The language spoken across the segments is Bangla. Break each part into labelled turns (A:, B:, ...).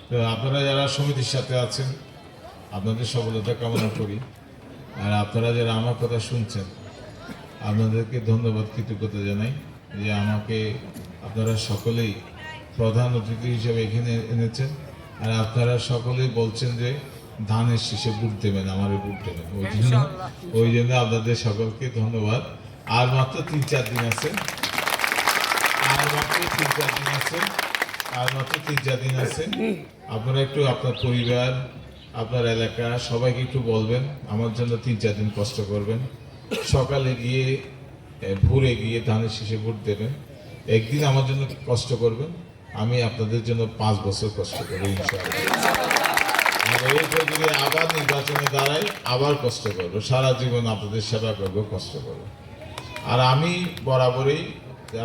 A: তো আপনারা যারা সমিতির সাথে আছেন আপনাদের সফলতা কামনা করি। আর আপনারা যারা আমার কথা শুনছেন আপনাদেরকে ধন্যবাদ, কৃতজ্ঞতা জানাই যে আমাকে আপনারা সকলেই প্রধান অতিথি হিসেবে এখানে এনেছেন। আর আপনারা সকলেই বলছেন যে ধানের শীষে ভোট দেবেন, আমার ভোট দেবেন। ওই জন্য আপনাদের সকলকে ধন্যবাদ। আর মাত্র 3-4 দিন আছে, আর মাত্র 3-4 দিন আছে, আর মাত্র 3-4 দিন আছে। আপনারা একটু আপনার পরিবার, আপনার এলাকা সবাইকে একটু বলবেন আমার জন্য 3-4 দিন কষ্ট করবেন। সকালে গিয়ে ভোরে গিয়ে ধানের শীষে ভোট দেবেন। একদিন আমার জন্য কষ্ট করবেন, আমি আপনাদের জন্য 5 বছর কষ্ট করব ইনশাআল্লাহ। আর এরপর যদি আবার নির্বাচনে দাঁড়াই আবার কষ্ট করবো, সারা জীবন আপনাদের সেবা করবো, কষ্ট করবো। আর আমি বরাবরই,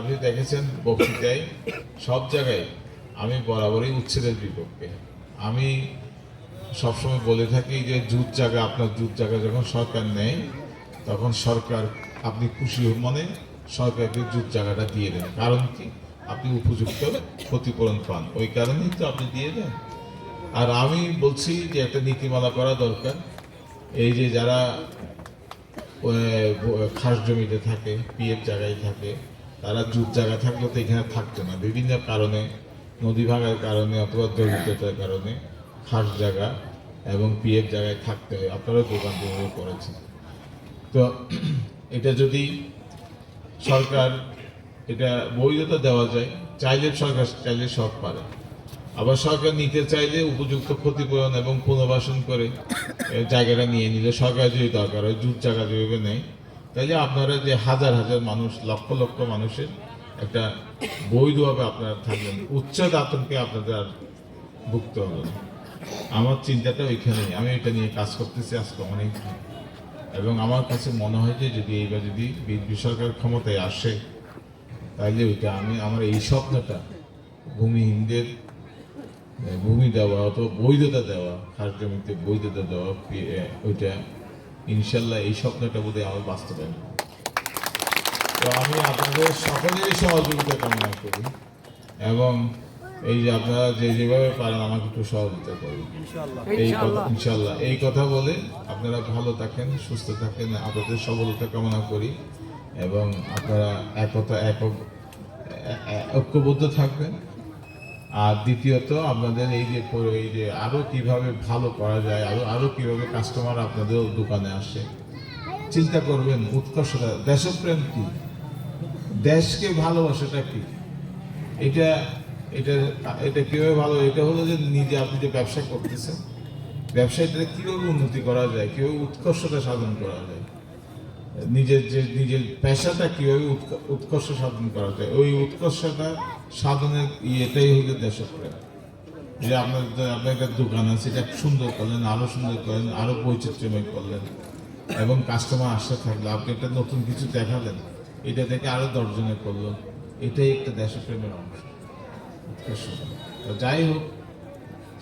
A: আপনি দেখেছেন বক্তৃতায় সব জায়গায় আমি বরাবরই উচ্ছেদের বিপক্ষে। আমি সবসময় বলে থাকি যে জুট জায়গা, আপনার জুট জায়গা যখন সরকার নেয় তখন সরকার আপনি খুশি মনে সরকারকে জুট জায়গাটা দিয়ে দেন। কারণ কি, আপনি উপযুক্ত ক্ষতিপূরণ পান, ওই কারণেই তো আপনি দিয়ে দেন। আর আমি বলছি যে একটা নীতিমালা করা দরকার। এই যে যারা খাস জমিতে থাকে, পিএফ জায়গায় থাকে, তারা জুট জায়গা থাকলে তো এখানে থাকতো না। বিভিন্ন কারণে, নদী ভাঙার কারণে অথবা দরিদ্রতার কারণে খাস জায়গা এবং পিএফ জায়গায় থাকতে হয়। আপনারাও দোকান দোকান করেছেন। তো এটা যদি সরকার এটা বৈধতা দেওয়া যায়, চাইলে সরকার চাইলে সব পারে। আবার সরকার নিতে চাইলে উপযুক্ত ক্ষতিপূরণ এবং পুনর্বাসন করে জায়গাটা নিয়ে নিলে, সরকার যদি দরকার হয় জুট জায়গা যেভাবে নেয়, তাইলে আপনারা যে হাজার হাজার মানুষ, লক্ষ লক্ষ মানুষের একটা বৈধভাবে আপনারা থাকবেন, উচ্ছেদ আতঙ্কে আপনাদের আর ভুগতে হবে না। আমার চিন্তাটা ওইখানেই, আমি এটা নিয়ে কাজ করতেছি আজকে অনেক। এবং আমার কাছে মনে হয় যে যদি এইবার যদি বিএনপি সরকার ক্ষমতায় আসে তাইলে ওইটা আমার এই স্বপ্নটা ভূমিহীনদের ভূমি দেওয়া অথবা বৈধতা দেওয়া, খাস জমিতে বৈধতা দেওয়া, ওইটা ইনশাল্লাহ এই স্বপ্নটা বোধহয় আমার বাস্তবায়ন। তো আমি আপনাদের সকলেরই সহযোগিতা কামনা করি এবং এই যে আপনারা যেভাবে পারেন আমাকে একটু সহযোগিতা করবেন এই কথা ইনশাল্লাহ। এই কথা বলে আপনারা ভালো থাকেন, সুস্থ থাকেন, আপনাদের সফলতা কামনা করি এবং আপনারা ঐক্যবদ্ধ থাকবেন। আর দ্বিতীয়ত আপনাদের এই যে আরো কিভাবে ভালো করা যায়, আরো কিভাবে কাস্টমার আপনাদের দোকানে আসে, চিন্তা করবেন। উৎকর্ষতা, দেশপ্রেম কি, দেশকে ভালোবাসাটা কি, এটা এটা এটা কিভাবে ভালো, এটা হলো যে নিজে আপনি যে ব্যবসা করতেছেন, ব্যবসায়ীটা কিভাবে উন্নতি করা যায়, কিভাবে উৎকর্ষতা সাধন করা যায়, নিজের পেশাটা কিভাবে উৎকর্ষ সাধন করা যায়, ওই উৎকর্ষতা সাধনের এটাই হলো দেশপ্রেম। যে আপনার একটা দোকান আছে, এটা সুন্দর করলেন, আরো সুন্দর করলেন, আরো বৈচিত্র্যময় করলেন এবং কাস্টমার আসতে থাকলে আপনি একটা নতুন কিছু দেখালেন, এটা থেকে আরো 10 জনে করলো, এটাই একটা দেশপ্রেমের অংশ, উৎকর্ষতা। যাই হোক,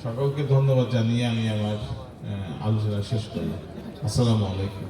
A: সকলকে ধন্যবাদ জানিয়ে আমি আমার আলোচনা শেষ করি। আসসালামু আলাইকুম।